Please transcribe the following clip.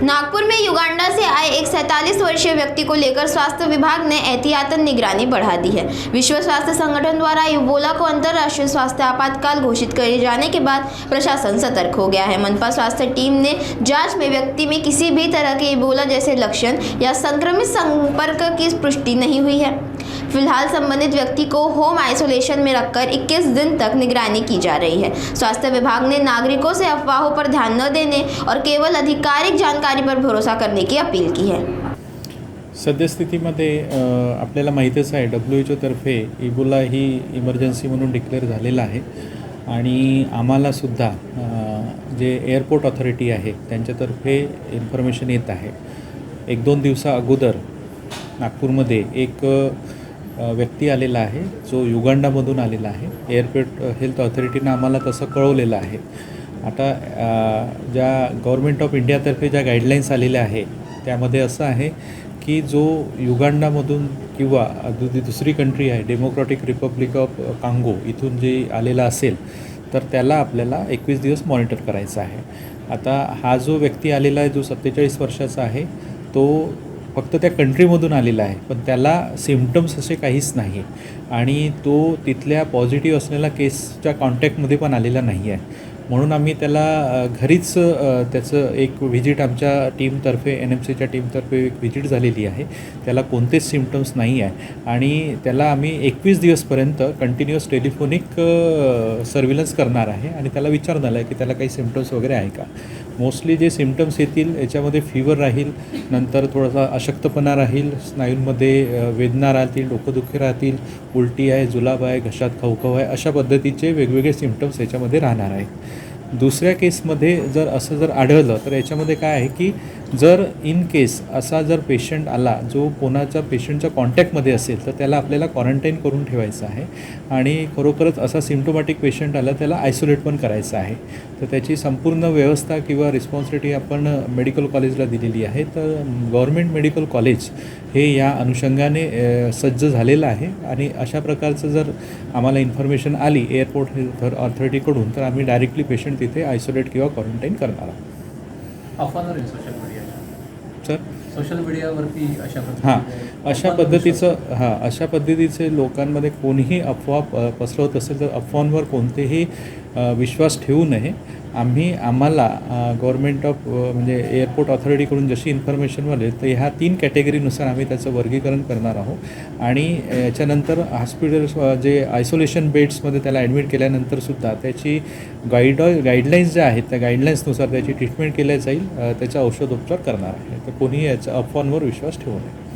नागपुर में युगांडा से आए एक 47 वर्षीय व्यक्ति को लेकर स्वास्थ्य विभाग ने एहतियातन निगरानी बढ़ा दी है। विश्व स्वास्थ्य संगठन द्वारा इबोला को अंतर्राष्ट्रीय स्वास्थ्य आपातकाल घोषित किए जाने के बाद प्रशासन सतर्क हो गया है। मनपा स्वास्थ्य टीम ने जांच में व्यक्ति में किसी भी तरह के इबोला जैसे लक्षण या संक्रमित संपर्क की पुष्टि नहीं हुई है। फिलहाल संबंधित व्यक्ति को होम आइसोलेशन में रखकर 21 दिन तक निगरानी की जा रही है। स्वास्थ्य विभाग ने नागरिकों से अफवाहों पर ध्यान न देने और केवल आधिकारिक जानकारी पर भरोसा करने की अपील की है। सद्यस्थितीमध्ये आपल्याला माहीतच आहे WHO तर्फे इबोला ही इमर्जन्सी म्हणून डिक्लेअर झालेला आहे आणि आम्हालासुद्धा जे एअरपोर्ट ऑथॉरिटी आहे त्यांच्यातर्फे इन्फॉर्मेशन येत आहे। 1-2 दिवसा अगोदर नागपूरमध्ये एक व्यक्ती आलेला आहे जो युगांडामधून आलेला आहे। एअरपोर्ट हेल्थ ऑथॉरिटीनं आम्हाला तसं कळवलेलं आहे। आता ज्या गव्हर्नमेंट ऑफ इंडियातर्फे ज्या गाईडलाईन्स आलेल्या आहे त्यामध्ये असं आहे की जो युगांडामधून किंवा दुसरी कंट्री आहे डेमोक्रॅटिक रिपब्लिक ऑफ कांगो इथून जे आलेला असेल तर त्याला आपल्याला 21 दिवस मॉनिटर करायचं आहे। आता हा जो व्यक्ती आलेला आहे जो 47 वर्षाचा आहे तो फक्त त्या कंट्रीमधून आलेला आहे, पण त्याला सिम्पटम्स असे काहीच नाही आणि तो तिथल्या पॉझिटिव्ह असलेल्या केसच्या कॉन्टॅक्टमध्ये पण आलेला नाही आहे। म्हणून आम्ही त्याला घरीच त्याचं एक व्हिजिट आमच्या टीमतर्फे NMCच्या टीमतर्फे एक व्हिजिट झालेली आहे। त्याला कोणतेच सिम्पटम्स नाही आहे आणि त्याला आम्ही 21 दिवसपर्यंत कंटिन्युअस टेलिफोनिक सर्व्हिलन्स करणार आहे आणि त्याला विचारणार आहे की त्याला काही सिम्पटम्स वगैरे आहे का। मोस्टली जे सिम्पटम्स येतील याच्यामध्ये फीवर राहील, नंतर थोडासा अशक्तपणा राहील, स्नायूंमध्ये वेदना राहतील, डोकंदुखी राहतील, उलटी आहे, जुलाब आहे, घशात खवखव आहे, अशा पद्धतीचे वेगवेगळे सिम्पटम्स याच्यामध्ये राहणार आहेत। दुसऱ्या केसमध्ये जर असं जर आढळलं तर याच्यामध्ये काय आहे की जर इन केस असा जर पेशंट आला जो कोणाच्या पेशंटच्या कॉन्टॅक्टमध्ये असेल तर त्याला आपल्याला क्वारंटाईन करून ठेवायचं आहे आणि खरोखरच असा सिम्प्टोमॅटिक पेशंट आला त्याला आयसोलेट पण करायचं आहे। तर त्याची संपूर्ण व्यवस्था किंवा रिस्पॉन्सिबिलिटी आपण मेडिकल कॉलेजला दिलेली आहे। तर गव्हर्नमेंट मेडिकल कॉलेज हे या अनुषंगाने सज्ज झालेलं आहे आणि अशा प्रकारचं जर आम्हाला इन्फॉर्मेशन आली एअरपोर्ट ऑथॉरिटीकडून तर आम्ही डायरेक्टली पेशंट तिथे आयसोलेट किंवा क्वारंटाईन करणार आहोत। अफवा सोशल मीडिया सर सोशल मीडियावरती अशा पद्धतीचे लोकांमध्ये कोणीही अफवा पसरवत असेल तर अफवांवर कोणतेही विश्वास ठेवू नये। आम्हाला गव्हर्नमेंट ऑफ म्हणजे एअरपोर्ट ऑथॉरिटीकडून जशी इन्फॉर्मेशन मिळेल तर ह्या 3 कॅटेगरीनुसार आम्ही त्याचं वर्गीकरण करणार आहोत आणि याच्यानंतर हॉस्पिटल्स जे आयसोलेशन बेड्समध्ये त्याला ॲडमिट केल्यानंतरसुद्धा त्याची गाईडलाईन्स ज्या आहेत त्या गाईडलाईन्सनुसार त्याची ट्रीटमेंट केली जाईल, त्याचा औषधोपचार करणार आहे। तर कोणीही याच्या अफवांवर विश्वास ठेवू नये।